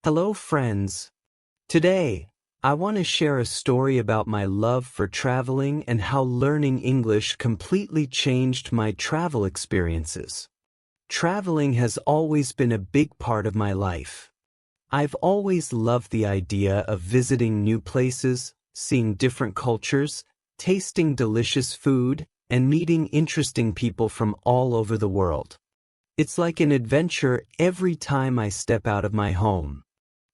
Hello friends. Today, I want to share a story about my love for traveling and how learning English completely changed my travel experiences. Traveling has always been a big part of my life. I've always loved the idea of visiting new places, seeing different cultures, tasting delicious food, and meeting interesting people from all over the world. It's like an adventure every time I step out of my home.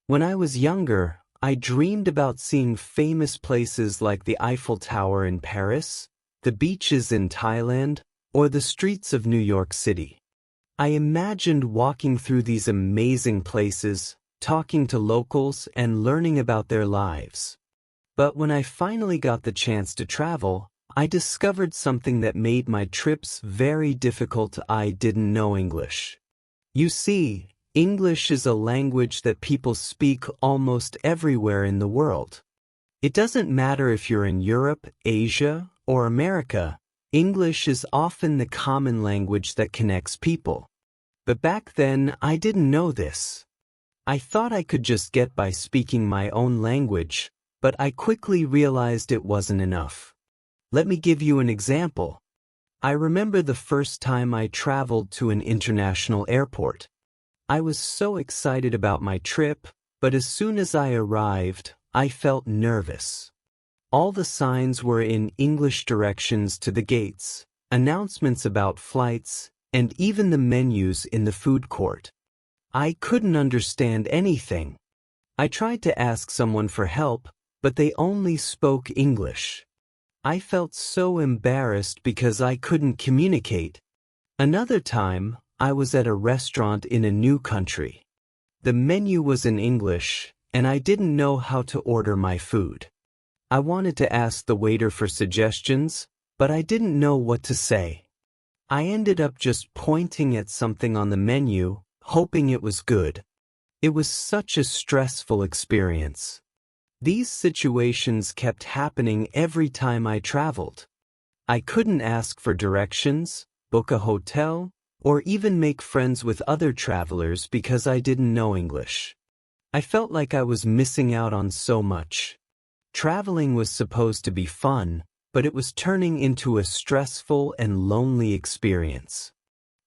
When I was younger, I dreamed about seeing famous places like the Eiffel Tower in Paris, the beaches in Thailand, or the streets of New York City. I imagined walking through these amazing places, talking to locals, and learning about their lives. But when I finally got the chance to travel, I discovered something that made my trips very difficult. I didn't know English. You see, English is a language that people speak almost everywhere in the world. It doesn't matter if you're in Europe, Asia, or America, English is often the common language that connects people. But back then, I didn't know this. I thought I could just get by speaking my own language, but I quickly realized it wasn't enough. Let me give you an example. I remember the first time I traveled to an international airport. I was so excited about my trip, but as soon as I arrived, I felt nervous. All the signs were in English, directions to the gates, announcements about flights, and even the menus in the food court. I couldn't understand anything. I tried to ask someone for help, but they only spoke English. I felt so embarrassed because I couldn't communicate. Another time, I was at a restaurant in a new country. The menu was in English, and I didn't know how to order my food. I wanted to ask the waiter for suggestions, but I didn't know what to say. I ended up just pointing at something on the menu, hoping it was good. It was such a stressful experience. These situations kept happening every time I traveled. I couldn't ask for directions, book a hotel, or even make friends with other travelers because I didn't know English. I felt like I was missing out on so much. Traveling was supposed to be fun, but it was turning into a stressful and lonely experience.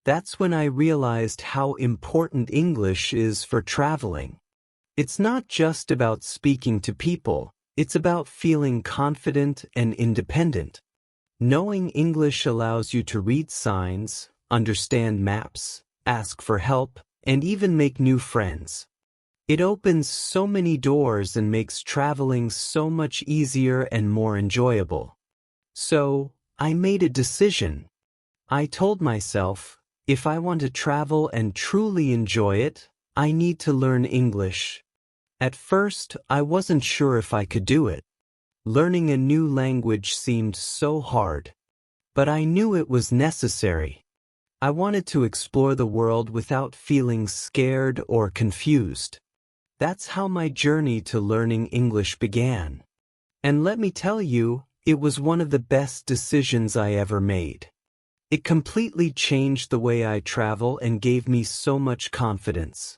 That's when I realized how important English is for traveling. It's not just about speaking to people, it's about feeling confident and independent. Knowing English allows you to read signs, understand maps, ask for help, and even make new friends. It opens so many doors and makes traveling so much easier and more enjoyable. So, I made a decision. I told myself, if I want to travel and truly enjoy it, I need to learn English. At first, I wasn't sure if I could do it. Learning a new language seemed so hard. But I knew it was necessary. I wanted to explore the world without feeling scared or confused. That's how my journey to learning English began. And let me tell you, it was one of the best decisions I ever made. It completely changed the way I travel and gave me so much confidence.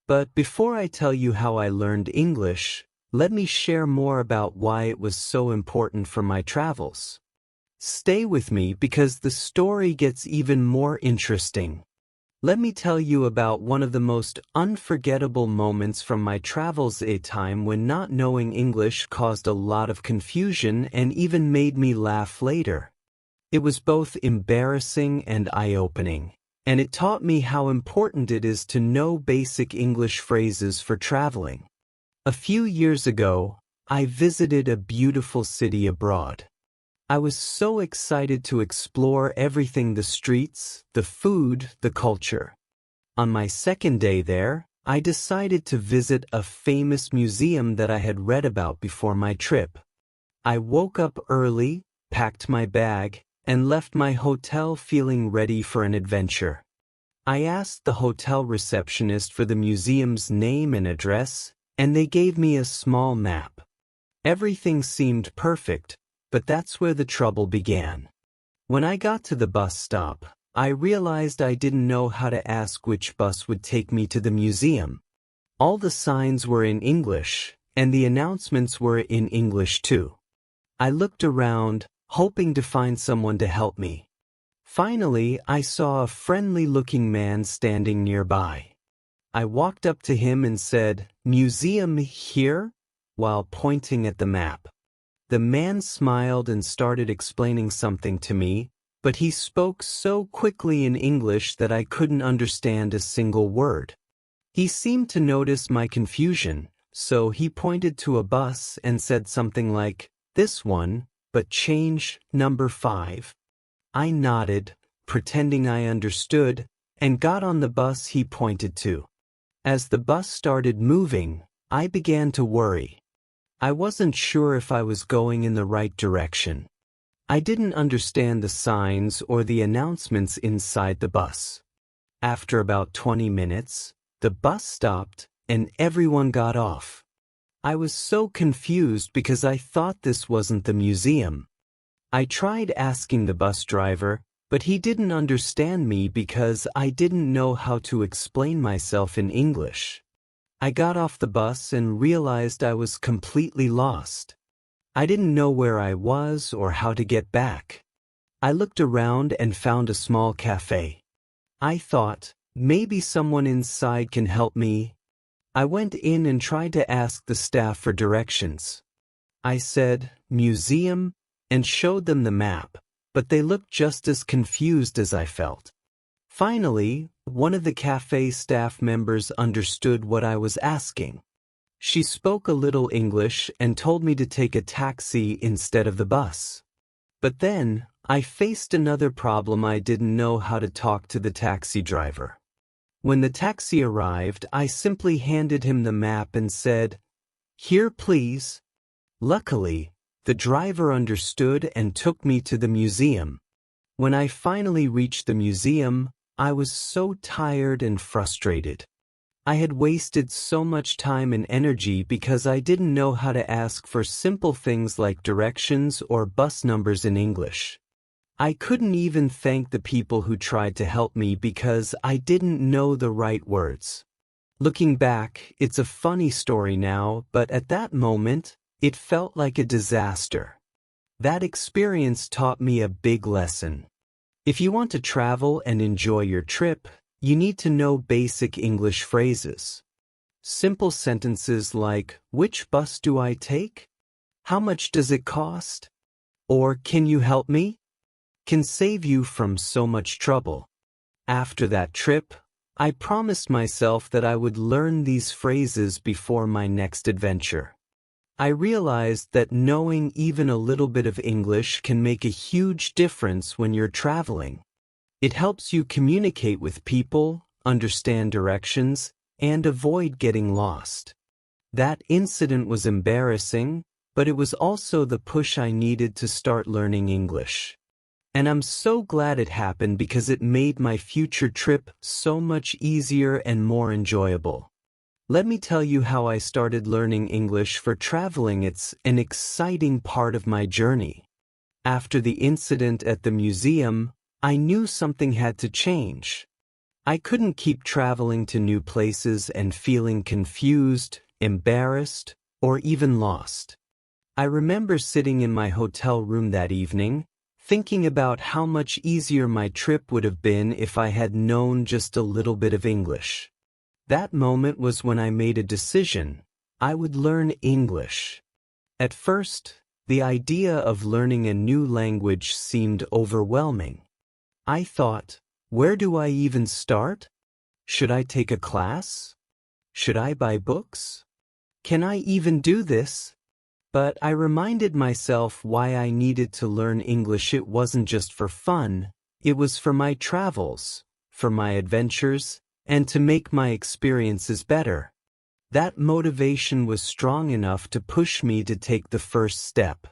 But before I tell you how I learned English, let me share more about why it was so important for my travels. Stay with me because the story gets even more interesting. Let me tell you about one of the most unforgettable moments from my travels, a time when not knowing English caused a lot of confusion and even made me laugh later. It was both embarrassing and eye-opening, and it taught me how important it is to know basic English phrases for traveling. A few years ago, I visited a beautiful city abroad. I was so excited to explore everything: the streets, the food, the culture. On my second day there, I decided to visit a famous museum that I had read about before my trip. I woke up early, packed my bag, and left my hotel feeling ready for an adventure. I asked the hotel receptionist for the museum's name and address, and they gave me a small map. Everything seemed perfect, but that's where the trouble began. When I got to the bus stop, I realized I didn't know how to ask which bus would take me to the museum. All the signs were in English, and the announcements were in English too. I looked around, hoping to find someone to help me. Finally, I saw a friendly-looking man standing nearby. I walked up to him and said, "Museum here?" while pointing at the map. The man smiled and started explaining something to me, but he spoke so quickly in English that I couldn't understand a single word. He seemed to notice my confusion, so he pointed to a bus and said something like, "This one, but change number 5. I nodded, pretending I understood, and got on the bus he pointed to. As the bus started moving, I began to worry. I wasn't sure if I was going in the right direction. I didn't understand the signs or the announcements inside the bus. After about 20 minutes, the bus stopped and everyone got off. I was so confused because I thought this wasn't the museum. I tried asking the bus driver, but he didn't understand me because I didn't know how to explain myself in English. I got off the bus and realized I was completely lost. I didn't know where I was or how to get back. I looked around and found a small cafe. I thought, maybe someone inside can help me. I went in and tried to ask the staff for directions. I said, "Museum," and showed them the map, but they looked just as confused as I felt. Finally, one of the cafe staff members understood what I was asking. She spoke a little English and told me to take a taxi instead of the bus. But then, I faced another problem. I didn't know how to talk to the taxi driver. When the taxi arrived, I simply handed him the map and said, "Here, please." Luckily, the driver understood and took me to the museum. When I finally reached the museum, I was so tired and frustrated. I had wasted so much time and energy because I didn't know how to ask for simple things like directions or bus numbers in English. I couldn't even thank the people who tried to help me because I didn't know the right words. Looking back, it's a funny story now, but at that moment, it felt like a disaster. That experience taught me a big lesson. If you want to travel and enjoy your trip, you need to know basic English phrases. Simple sentences like, "Which bus do I take?" "How much does it cost?" or "Can you help me?" can save you from so much trouble. After that trip, I promised myself that I would learn these phrases before my next adventure. I realized that knowing even a little bit of English can make a huge difference when you're traveling. It helps you communicate with people, understand directions, and avoid getting lost. That incident was embarrassing, but it was also the push I needed to start learning English. And I'm so glad it happened because it made my future trip so much easier and more enjoyable. Let me tell you how I started learning English for traveling. It's an exciting part of my journey. After the incident at the museum, I knew something had to change. I couldn't keep traveling to new places and feeling confused, embarrassed, or even lost. I remember sitting in my hotel room that evening, thinking about how much easier my trip would have been if I had known just a little bit of English. That moment was when I made a decision. I would learn English. At first, the idea of learning a new language seemed overwhelming. I thought, where do I even start? Should I take a class? Should I buy books? Can I even do this? But I reminded myself why I needed to learn English. It wasn't just for fun, it was for my travels, for my adventures, and to make my experiences better. That motivation was strong enough to push me to take the first step.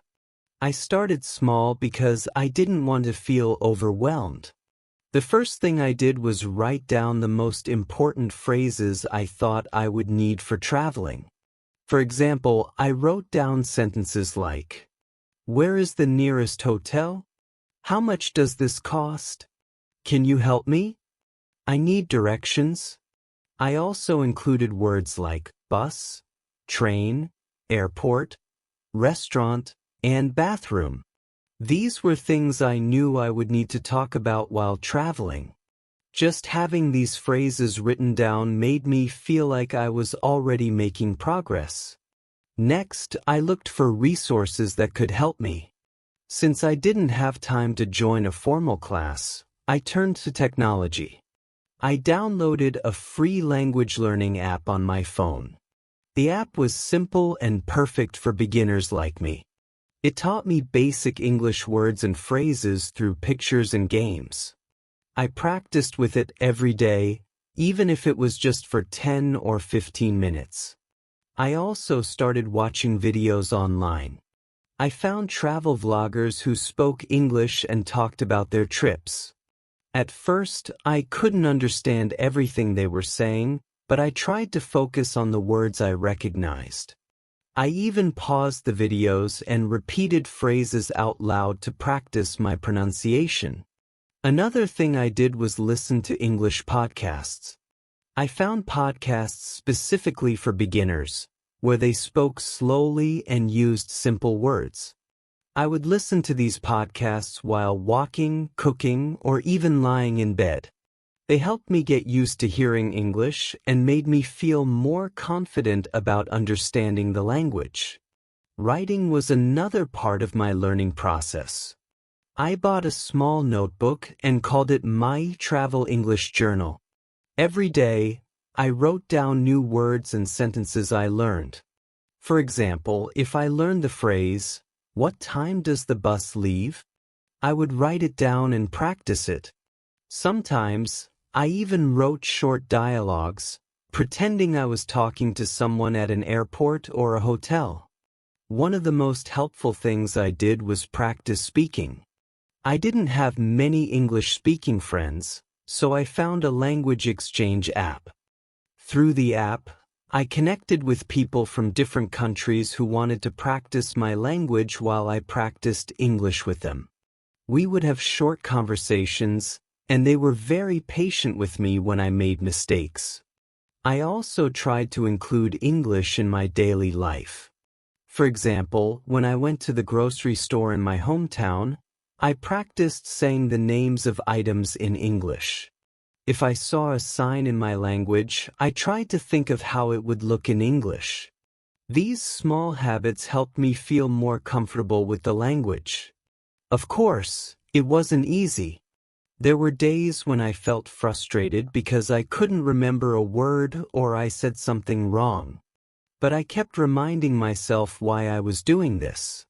I started small because I didn't want to feel overwhelmed. The first thing I did was write down the most important phrases I thought I would need for traveling. For example, I wrote down sentences like, "Where is the nearest hotel? How much does this cost? Can you help me? I need directions." I also included words like bus, train, airport, restaurant, and bathroom. These were things I knew I would need to talk about while traveling. Just having these phrases written down made me feel like I was already making progress. Next, I looked for resources that could help me. Since I didn't have time to join a formal class, I turned to technology. I downloaded a free language learning app on my phone. The app was simple and perfect for beginners like me. It taught me basic English words and phrases through pictures and games. I practiced with it every day, even if it was just for 10 or 15 minutes. I also started watching videos online. I found travel vloggers who spoke English and talked about their trips. At first, I couldn't understand everything they were saying, but I tried to focus on the words I recognized. I even paused the videos and repeated phrases out loud to practice my pronunciation. Another thing I did was listen to English podcasts. I found podcasts specifically for beginners, where they spoke slowly and used simple words. I would listen to these podcasts while walking, cooking, or even lying in bed. They helped me get used to hearing English and made me feel more confident about understanding the language. Writing was another part of my learning process. I bought a small notebook and called it my Travel English Journal. Every day, I wrote down new words and sentences I learned. For example, if I learned the phrase, "What time does the bus leave?" I would write it down and practice it. Sometimes, I even wrote short dialogues, pretending I was talking to someone at an airport or a hotel. One of the most helpful things I did was practice speaking. I didn't have many English-speaking friends, so I found a language exchange app. Through the app, I connected with people from different countries who wanted to practice my language while I practiced English with them. We would have short conversations, and they were very patient with me when I made mistakes. I also tried to include English in my daily life. For example, when I went to the grocery store in my hometown, I practiced saying the names of items in English. If I saw a sign in my language, I tried to think of how it would look in English. These small habits helped me feel more comfortable with the language. Of course, it wasn't easy. There were days when I felt frustrated because I couldn't remember a word or I said something wrong. But I kept reminding myself why I was doing this.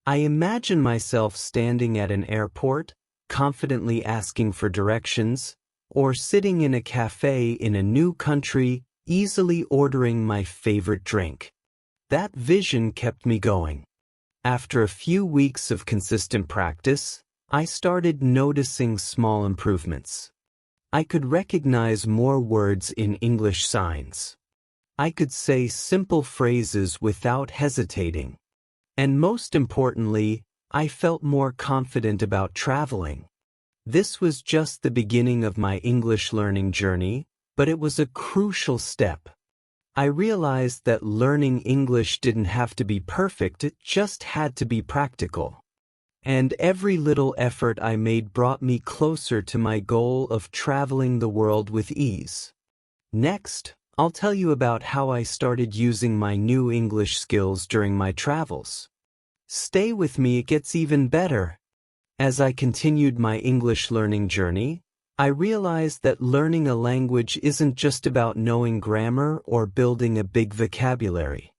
I imagined myself standing at an airport, confidently asking for directions, or sitting in a cafe in a new country, easily ordering my favorite drink. That vision kept me going. After a few weeks of consistent practice, I started noticing small improvements. I could recognize more words in English signs. I could say simple phrases without hesitating. And most importantly, I felt more confident about traveling. This was just the beginning of my English learning journey, but it was a crucial step. I realized that learning English didn't have to be perfect, it just had to be practical. And every little effort I made brought me closer to my goal of traveling the world with ease. Next, I'll tell you about how I started using my new English skills during my travels. Stay with me, it gets even better. As I continued my English learning journey, I realized that learning a language isn't just about knowing grammar or building a big vocabulary.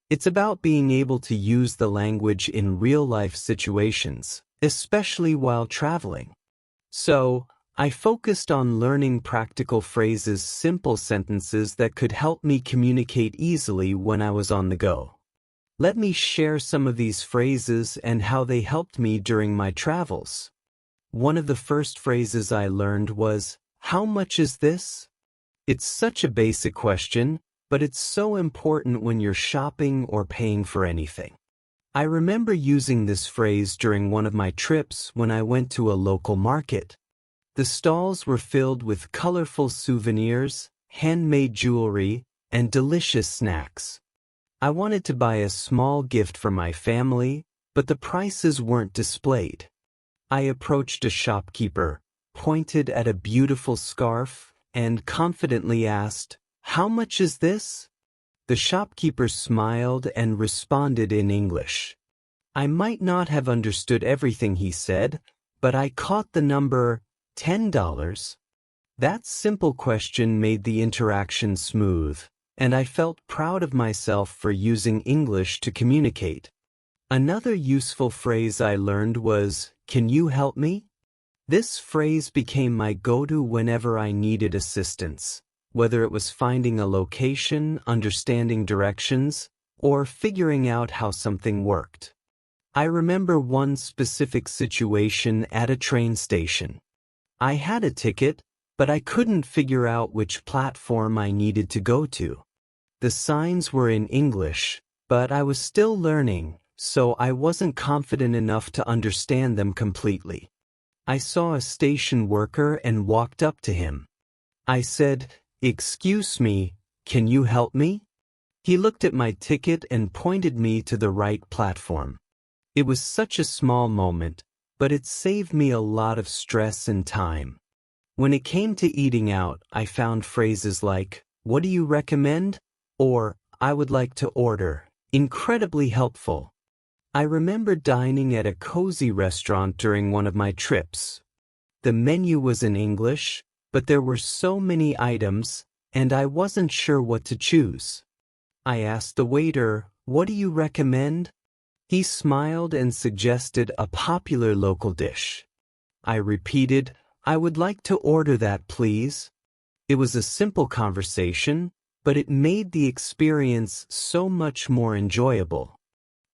It's about being able to use the language in real-life situations, especially while traveling. So, I focused on learning practical phrases, simple sentences that could help me communicate easily when I was on the go. Let me share some of these phrases and how they helped me during my travels. One of the first phrases I learned was, "How much is this?" It's such a basic question, but it's so important when you're shopping or paying for anything. I remember using this phrase during one of my trips when I went to a local market. The stalls were filled with colorful souvenirs, handmade jewelry, and delicious snacks. I wanted to buy a small gift for my family, but the prices weren't displayed. I approached a shopkeeper, pointed at a beautiful scarf, and confidently asked, "How much is this?" The shopkeeper smiled and responded in English. I might not have understood everything he said, but I caught the number $10. That simple question made the interaction smooth, and I felt proud of myself for using English to communicate. Another useful phrase I learned was, "Can you help me?" This phrase became my go-to whenever I needed assistance, whether it was finding a location, understanding directions, or figuring out how something worked. I remember one specific situation at a train station. I had a ticket, but I couldn't figure out which platform I needed to go to. The signs were in English, but I was still learning, so I wasn't confident enough to understand them completely. I saw a station worker and walked up to him. I said, "Excuse me, can you help me?" He looked at my ticket and pointed me to the right platform. It was such a small moment, but it saved me a lot of stress and time. When it came to eating out, I found phrases like, "What do you recommend?" or "I would like to order," incredibly helpful. I remember dining at a cozy restaurant during one of my trips. The menu was in English, but there were so many items, and I wasn't sure what to choose. I asked the waiter, "What do you recommend?" He smiled and suggested a popular local dish. I repeated, "I would like to order that, please." It was a simple conversation, but it made the experience so much more enjoyable.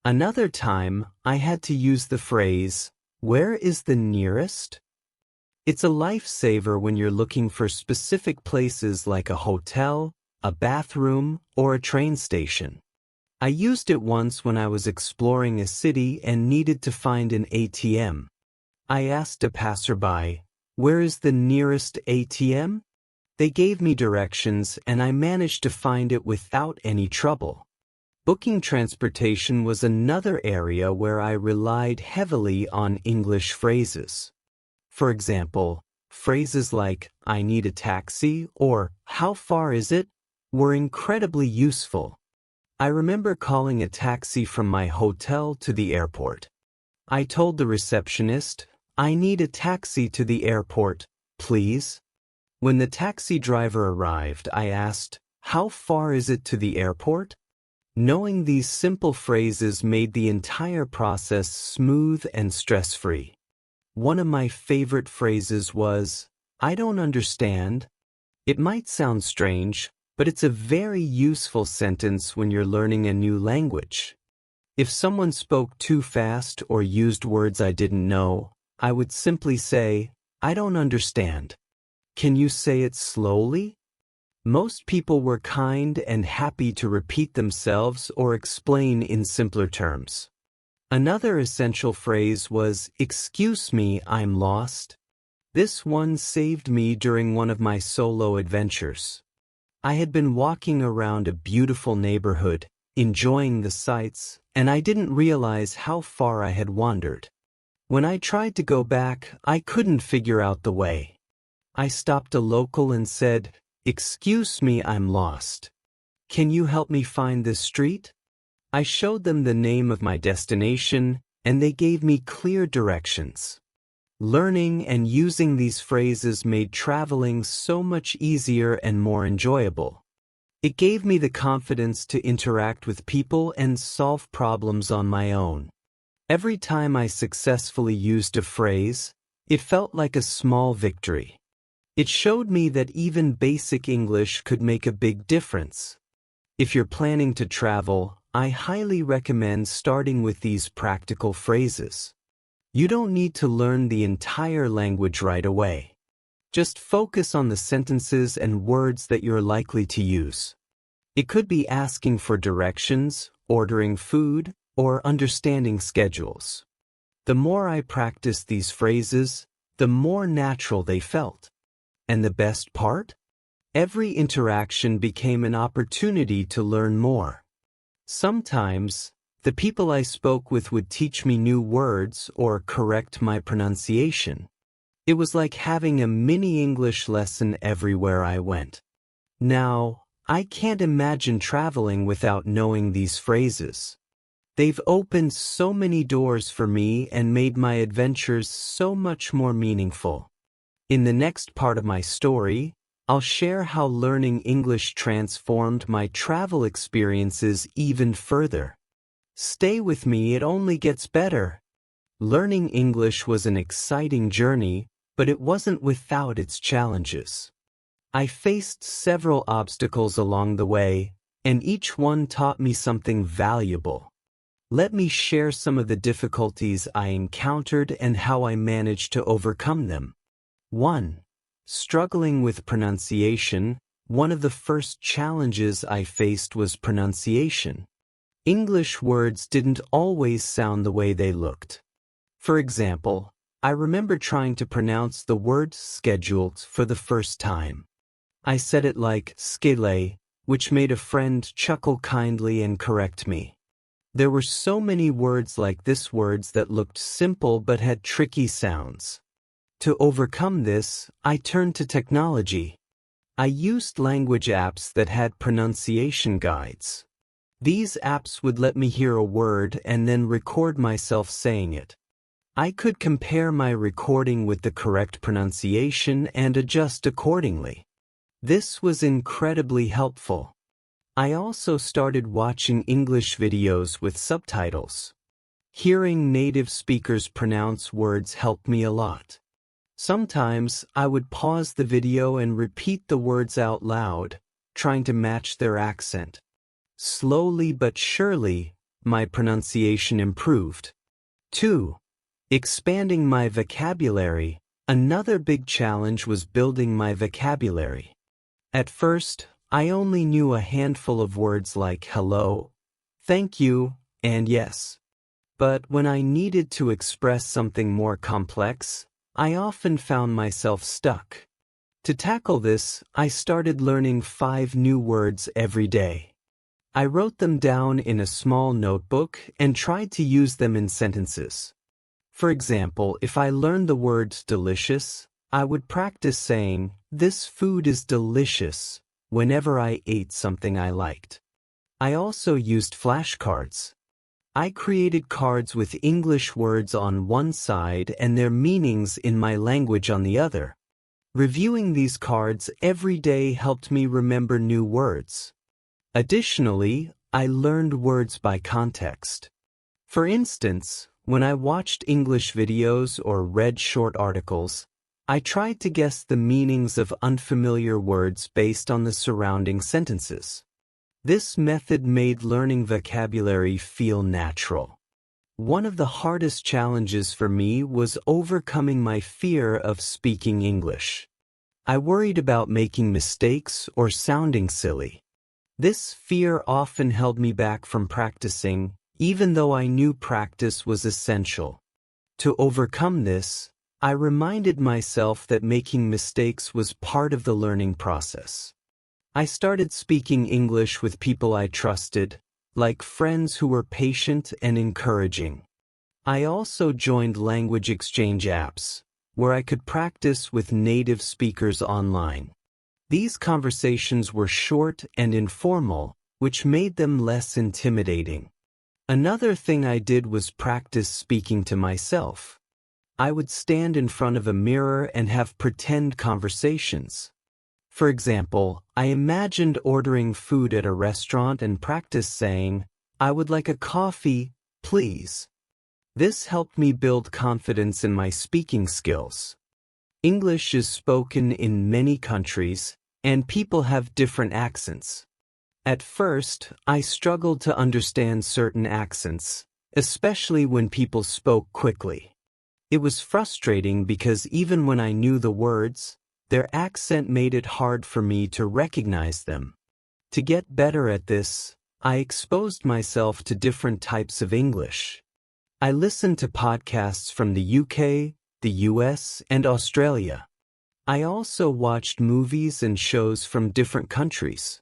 Another time, I had to use the phrase, "Where is the nearest?" It's a lifesaver when you're looking for specific places like a hotel, a bathroom, or a train station. I used it once when I was exploring a city and needed to find an ATM. I asked a passerby, "Where is the nearest ATM?" They gave me directions and I managed to find it without any trouble. Booking transportation was another area where I relied heavily on English phrases. For example, phrases like, "I need a taxi," or "How far is it?" were incredibly useful. I remember calling a taxi from my hotel to the airport. I told the receptionist, "I need a taxi to the airport, please." When the taxi driver arrived, I asked, "How far is it to the airport?" Knowing these simple phrases made the entire process smooth and stress-free. One of my favorite phrases was, "I don't understand." It might sound strange, but it's a very useful sentence when you're learning a new language. If someone spoke too fast or used words I didn't know, I would simply say, "I don't understand. Can you say it slowly?" Most people were kind and happy to repeat themselves or explain in simpler terms. Another essential phrase was, "Excuse me, I'm lost." This one saved me during one of my solo adventures. I had been walking around a beautiful neighborhood, enjoying the sights, and I didn't realize how far I had wandered. When I tried to go back, I couldn't figure out the way. I stopped a local and said, "Excuse me, I'm lost. Can you help me find this street?" I showed them the name of my destination, and they gave me clear directions. Learning and using these phrases made traveling so much easier and more enjoyable. It gave me the confidence to interact with people and solve problems on my own. Every time I successfully used a phrase, it felt like a small victory. It showed me that even basic English could make a big difference. If you're planning to travel, I highly recommend starting with these practical phrases. You don't need to learn the entire language right away. Just focus on the sentences and words that you're likely to use. It could be asking for directions, ordering food, or understanding schedules. The more I practiced these phrases, the more natural they felt. And the best part? Every interaction became an opportunity to learn more. Sometimes, the people I spoke with would teach me new words or correct my pronunciation. It was like having a mini English lesson everywhere I went. Now, I can't imagine traveling without knowing these phrases. They've opened so many doors for me and made my adventures so much more meaningful. In the next part of my story, I'll share how learning English transformed my travel experiences even further. Stay with me, it only gets better. Learning English was an exciting journey, but it wasn't without its challenges. I faced several obstacles along the way, and each one taught me something valuable. Let me share some of the difficulties I encountered and how I managed to overcome them. 1. Struggling with pronunciation. One of the first challenges I faced was pronunciation. English words didn't always sound the way they looked. For example, I remember trying to pronounce the word scheduled for the first time. I said it like skele, which made a friend chuckle kindly and correct me. There were so many words like this, words that looked simple but had tricky sounds. To overcome this, I turned to technology. I used language apps that had pronunciation guides. These apps would let me hear a word and then record myself saying it. I could compare my recording with the correct pronunciation and adjust accordingly. This was incredibly helpful. I also started watching English videos with subtitles. Hearing native speakers pronounce words helped me a lot. Sometimes I would pause the video and repeat the words out loud, trying to match their accent. Slowly but surely, my pronunciation improved. 2. Expanding my vocabulary. Another big challenge was building my vocabulary. At first, I only knew a handful of words like hello, thank you, and yes. But when I needed to express something more complex, I often found myself stuck. To tackle this, I started learning 5 new words every day. I wrote them down in a small notebook and tried to use them in sentences. For example, if I learned the word delicious, I would practice saying, "This food is delicious," whenever I ate something I liked. I also used flashcards. I created cards with English words on one side and their meanings in my language on the other. Reviewing these cards every day helped me remember new words. Additionally, I learned words by context. For instance, when I watched English videos or read short articles, I tried to guess the meanings of unfamiliar words based on the surrounding sentences. This method made learning vocabulary feel natural. One of the hardest challenges for me was overcoming my fear of speaking English. I worried about making mistakes or sounding silly. This fear often held me back from practicing, even though I knew practice was essential. To overcome this, I reminded myself that making mistakes was part of the learning process. I started speaking English with people I trusted, like friends who were patient and encouraging. I also joined language exchange apps, where I could practice with native speakers online. These conversations were short and informal, which made them less intimidating. Another thing I did was practice speaking to myself. I would stand in front of a mirror and have pretend conversations. For example, I imagined ordering food at a restaurant and practiced saying, "I would like a coffee, please." This helped me build confidence in my speaking skills. English is spoken in many countries, and people have different accents. At first, I struggled to understand certain accents, especially when people spoke quickly. It was frustrating because even when I knew the words, their accent made it hard for me to recognize them. To get better at this, I exposed myself to different types of English. I listened to podcasts from the UK, the US, and Australia. I also watched movies and shows from different countries.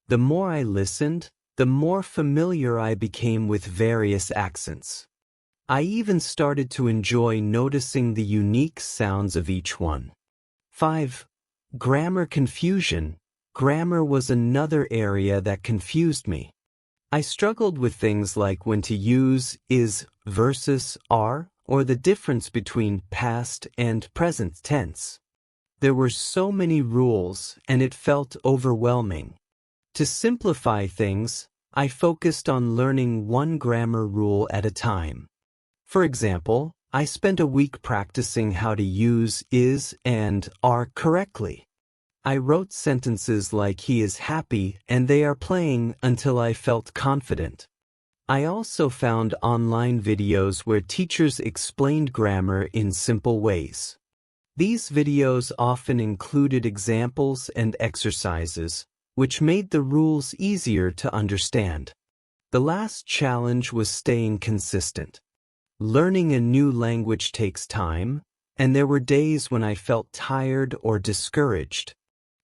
The more I listened, the more familiar I became with various accents. I even started to enjoy noticing the unique sounds of each one. 5. Grammar confusion. Grammar was another area that confused me. I struggled with things like when to use is versus are, or the difference between past and present tense. There were so many rules, and it felt overwhelming. To simplify things, I focused on learning one grammar rule at a time. For example, I spent a week practicing how to use is and are correctly. I wrote sentences like he is happy and they are playing until I felt confident. I also found online videos where teachers explained grammar in simple ways. These videos often included examples and exercises, which made the rules easier to understand. The last challenge was staying consistent. Learning a new language takes time, and there were days when I felt tired or discouraged.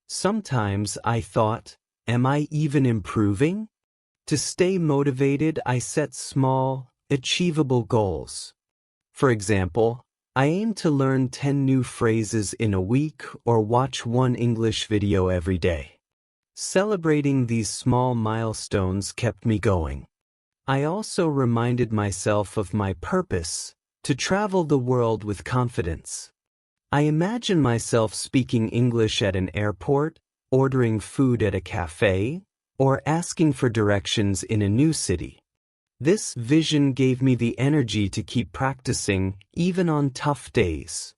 Sometimes I thought, am I even improving? To stay motivated, I set small, achievable goals. For example, I aim to learn 10 new phrases in a week or watch one English video every day. Celebrating these small milestones kept me going. I also reminded myself of my purpose, to travel the world with confidence. I imagine myself speaking English at an airport, ordering food at a cafe, or asking for directions in a new city. This vision gave me the energy to keep practicing, even on tough days.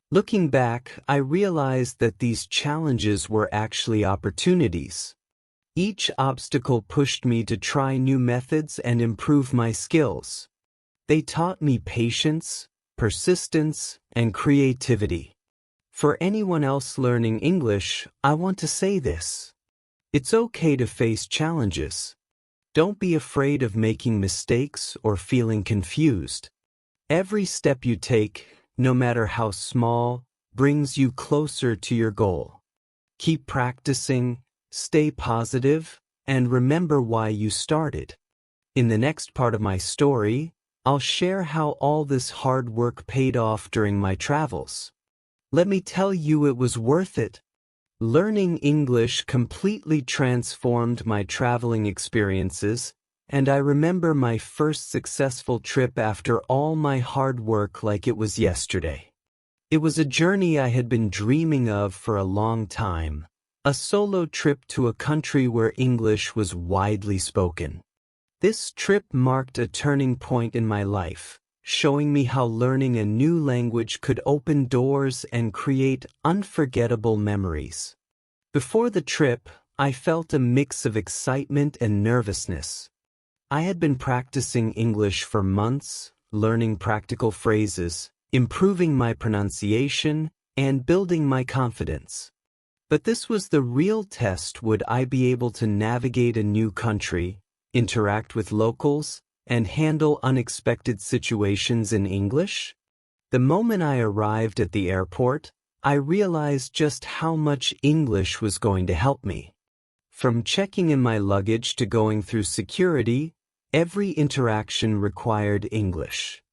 Looking back, I realized that these challenges were actually opportunities. Each obstacle pushed me to try new methods and improve my skills. They taught me patience, persistence, and creativity. For anyone else learning English, I want to say this. It's okay to face challenges. Don't be afraid of making mistakes or feeling confused. Every step you take, no matter how small, brings you closer to your goal. Keep practicing, stay positive, and remember why you started. In the next part of my story, I'll share how all this hard work paid off during my travels. Let me tell you, it was worth it. Learning English completely transformed my traveling experiences, and I remember my first successful trip after all my hard work like it was yesterday. It was a journey I had been dreaming of for a long time, a solo trip to a country where English was widely spoken. This trip marked a turning point in my life, showing me how learning a new language could open doors and create unforgettable memories. Before the trip, I felt a mix of excitement and nervousness. I had been practicing English for months, learning practical phrases, improving my pronunciation, and building my confidence. But this was the real test: would I be able to navigate a new country, interact with locals, and handle unexpected situations in English? The moment I arrived at the airport, I realized just how much English was going to help me. From checking in my luggage to going through security, every interaction required English.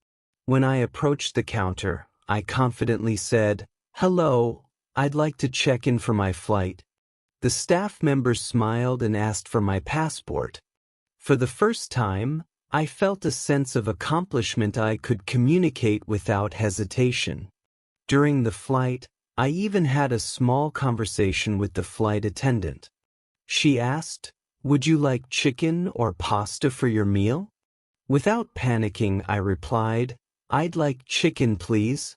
When I approached the counter, I confidently said, "Hello, I'd like to check in for my flight." The staff member smiled and asked for my passport. For the first time, I felt a sense of accomplishment. I could communicate without hesitation. During the flight, I even had a small conversation with the flight attendant. She asked, "Would you like chicken or pasta for your meal?" Without panicking, I replied, "I'd like chicken, please."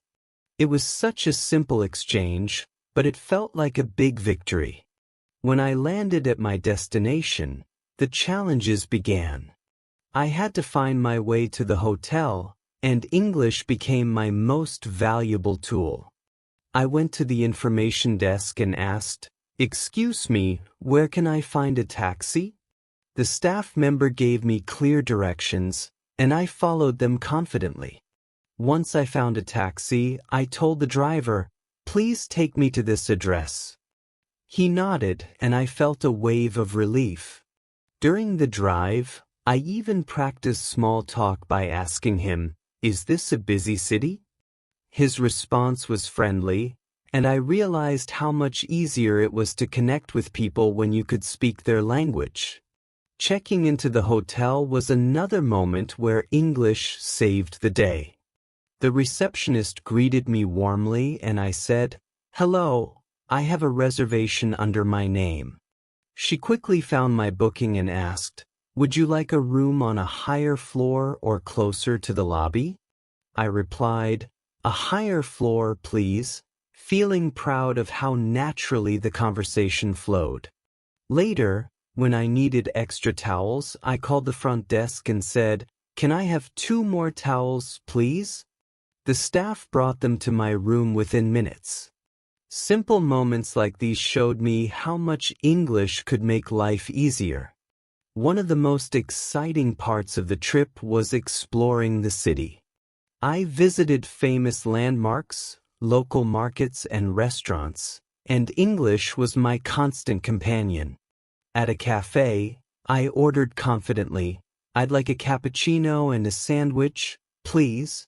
It was such a simple exchange, but it felt like a big victory. When I landed at my destination, the challenges began. I had to find my way to the hotel, and English became my most valuable tool. I went to the information desk and asked, "Excuse me, where can I find a taxi?" The staff member gave me clear directions, and I followed them confidently. Once I found a taxi, I told the driver, Please take me to this address." He nodded, and I felt a wave of relief. During the drive, I even practiced small talk by asking him, "Is this a busy city?" His response was friendly, and I realized how much easier it was to connect with people when you could speak their language. Checking into the hotel was another moment where English saved the day. The receptionist greeted me warmly, and I said, "Hello, I have a reservation under my name." She quickly found my booking and asked, "Would you like a room on a higher floor or closer to the lobby?" I replied, "A higher floor, please," feeling proud of how naturally the conversation flowed. Later, when I needed extra towels, I called the front desk and said, "Can I have 2 more towels, please?" The staff brought them to my room within minutes. Simple moments like these showed me how much English could make life easier. One of the most exciting parts of the trip was exploring the city. I visited famous landmarks, local markets, and restaurants, and English was my constant companion. At a cafe, I ordered confidently, "I'd like a cappuccino and a sandwich, please."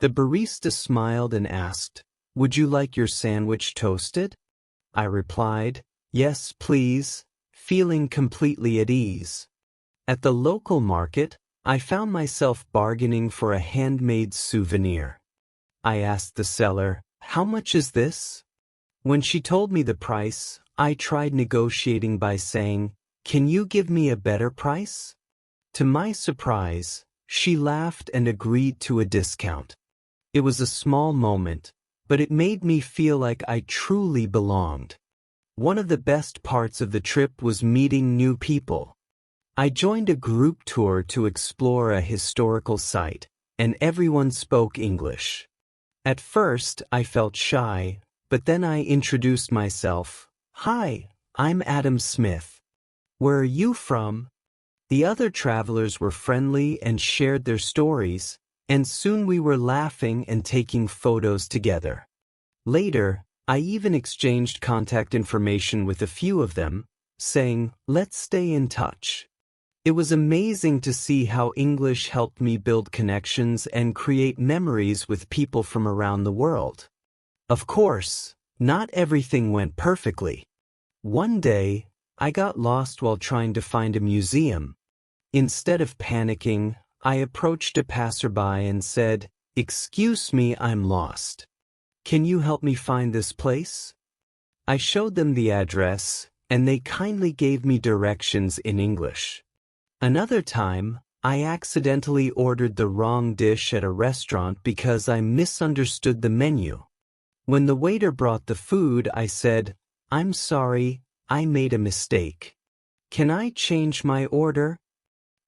The barista smiled and asked, "Would you like your sandwich toasted?" I replied, "Yes, please," feeling completely at ease. At the local market, I found myself bargaining for a handmade souvenir. I asked the seller, "How much is this?" When she told me the price, I tried negotiating by saying, "Can you give me a better price?" To my surprise, she laughed and agreed to a discount. It was a small moment, but it made me feel like I truly belonged. One of the best parts of the trip was meeting new people. I joined a group tour to explore a historical site, and everyone spoke English. At first, I felt shy, but then I introduced myself. "Hi, I'm Adam Smith. Where are you from?" The other travelers were friendly and shared their stories, and soon we were laughing and taking photos together. Later, I even exchanged contact information with a few of them, saying, "Let's stay in touch." It was amazing to see how English helped me build connections and create memories with people from around the world. Of course, not everything went perfectly. One day, I got lost while trying to find a museum. Instead of panicking, I approached a passerby and said, "Excuse me, I'm lost. Can you help me find this place?" I showed them the address, and they kindly gave me directions in English. Another time, I accidentally ordered the wrong dish at a restaurant because I misunderstood the menu. When the waiter brought the food, I said, "I'm sorry, I made a mistake. Can I change my order?"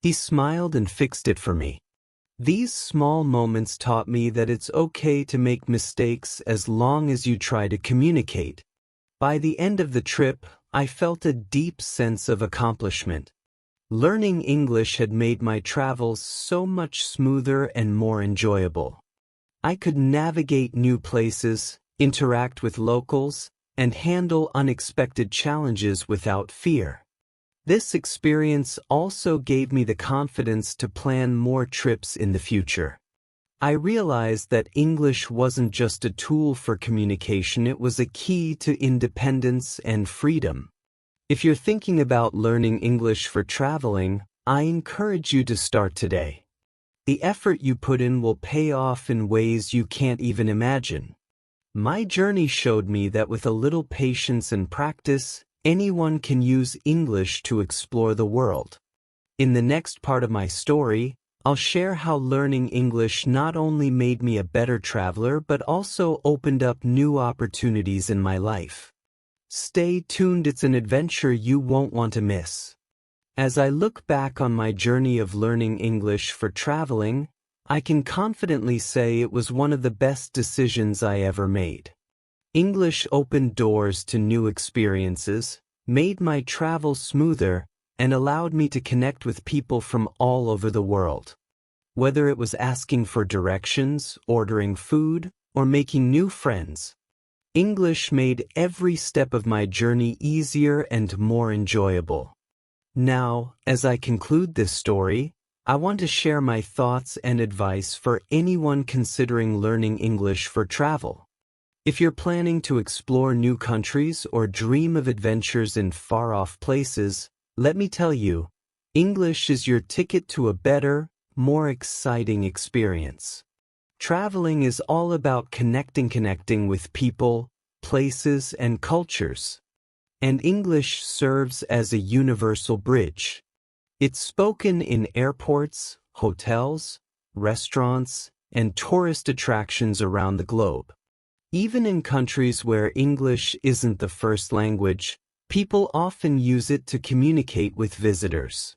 He smiled and fixed it for me. These small moments taught me that it's okay to make mistakes as long as you try to communicate. By the end of the trip, I felt a deep sense of accomplishment. Learning English had made my travels so much smoother and more enjoyable. I could navigate new places, interact with locals, and handle unexpected challenges without fear. This experience also gave me the confidence to plan more trips in the future. I realized that English wasn't just a tool for communication, it was a key to independence and freedom. If you're thinking about learning English for traveling, I encourage you to start today. The effort you put in will pay off in ways you can't even imagine. My journey showed me that with a little patience and practice, anyone can use English to explore the world. In the next part of my story, I'll share how learning English not only made me a better traveler but also opened up new opportunities in my life. Stay tuned, it's an adventure you won't want to miss. As I look back on my journey of learning English for traveling, I can confidently say it was one of the best decisions I ever made. English opened doors to new experiences, made my travel smoother, and allowed me to connect with people from all over the world. Whether it was asking for directions, ordering food, or making new friends, English made every step of my journey easier and more enjoyable. Now, as I conclude this story, I want to share my thoughts and advice for anyone considering learning English for travel. If you're planning to explore new countries or dream of adventures in far-off places, let me tell you, English is your ticket to a better, more exciting experience. Traveling is all about connecting with people, places, and cultures. And English serves as a universal bridge. It's spoken in airports, hotels, restaurants, and tourist attractions around the globe. Even in countries where English isn't the first language, people often use it to communicate with visitors.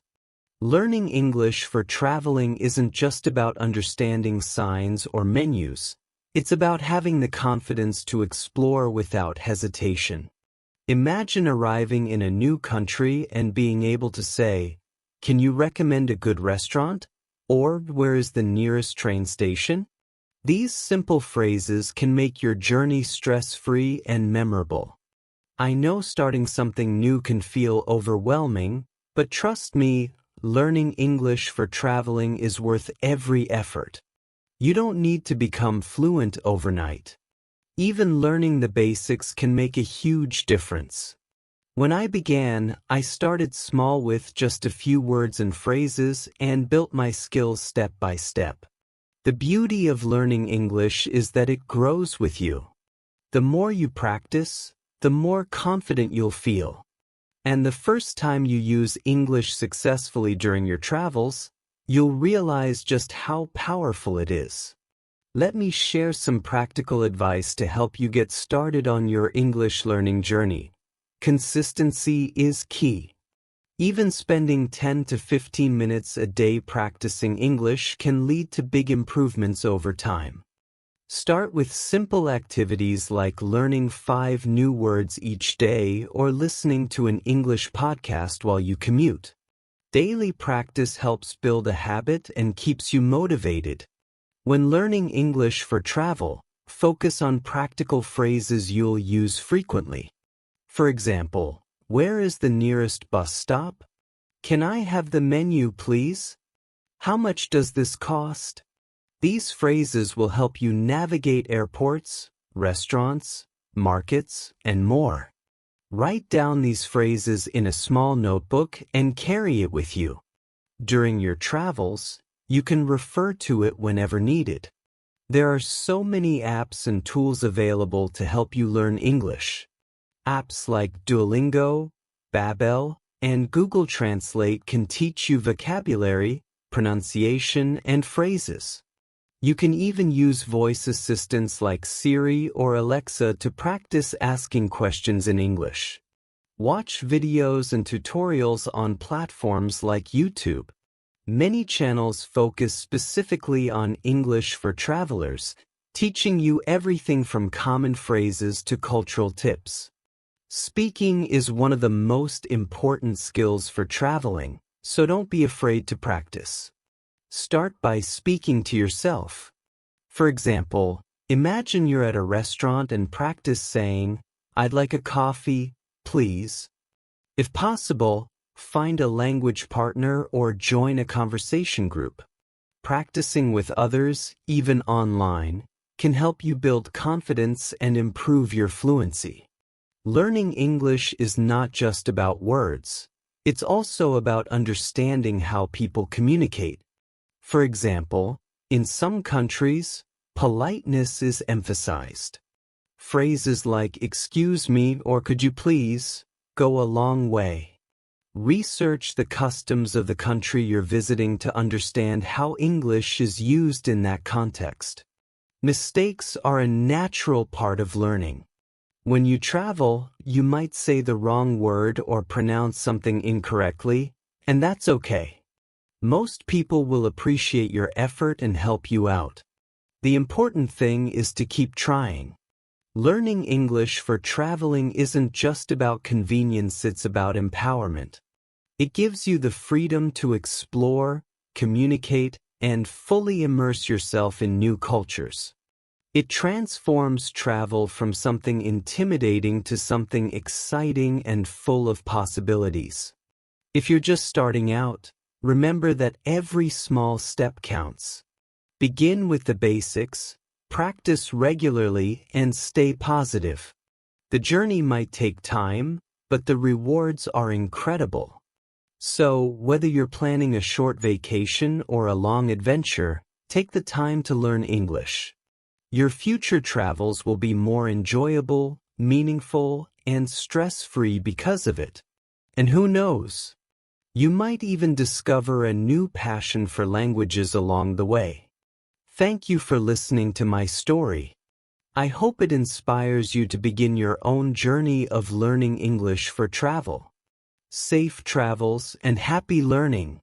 Learning English for traveling isn't just about understanding signs or menus. It's about having the confidence to explore without hesitation. Imagine arriving in a new country and being able to say, "Can you recommend a good restaurant?" Or, "Where is the nearest train station?" These simple phrases can make your journey stress-free and memorable. I know starting something new can feel overwhelming, but trust me, learning English for traveling is worth every effort. You don't need to become fluent overnight. Even learning the basics can make a huge difference. When I began, I started small with just a few words and phrases and built my skills step by step. The beauty of learning English is that it grows with you. The more you practice, the more confident you'll feel. And the first time you use English successfully during your travels, you'll realize just how powerful it is. Let me share some practical advice to help you get started on your English learning journey. Consistency is key. Even spending 10 to 15 minutes a day practicing English can lead to big improvements over time. Start with simple activities like learning 5 new words each day or listening to an English podcast while you commute. Daily practice helps build a habit and keeps you motivated. When learning English for travel, focus on practical phrases you'll use frequently. For example, "Where is the nearest bus stop?" "Can I have the menu, please?" "How much does this cost?" These phrases will help you navigate airports, restaurants, markets, and more. Write down these phrases in a small notebook and carry it with you. During your travels, you can refer to it whenever needed. There are so many apps and tools available to help you learn English. Apps like Duolingo, Babbel, and Google Translate can teach you vocabulary, pronunciation, and phrases. You can even use voice assistants like Siri or Alexa to practice asking questions in English. Watch videos and tutorials on platforms like YouTube. Many channels focus specifically on English for travelers, teaching you everything from common phrases to cultural tips. Speaking is one of the most important skills for traveling, so don't be afraid to practice. Start by speaking to yourself. For example, imagine you're at a restaurant and practice saying, "I'd like a coffee, please." If possible, find a language partner or join a conversation group. Practicing with others, even online, can help you build confidence and improve your fluency. Learning English is not just about words. It's also about understanding how people communicate. For example, in some countries, politeness is emphasized. Phrases like "excuse me" or "could you please" go a long way. Research the customs of the country you're visiting to understand how English is used in that context. Mistakes are a natural part of learning. When you travel, you might say the wrong word or pronounce something incorrectly, and that's okay. Most people will appreciate your effort and help you out. The important thing is to keep trying. Learning English for traveling isn't just about convenience, it's about empowerment. It gives you the freedom to explore, communicate, and fully immerse yourself in new cultures. It transforms travel from something intimidating to something exciting and full of possibilities. If you're just starting out, remember that every small step counts. Begin with the basics, practice regularly, and stay positive. The journey might take time, but the rewards are incredible. So, whether you're planning a short vacation or a long adventure, take the time to learn English. Your future travels will be more enjoyable, meaningful, and stress-free because of it. And who knows? You might even discover a new passion for languages along the way. Thank you for listening to my story. I hope it inspires you to begin your own journey of learning English for travel. Safe travels and happy learning!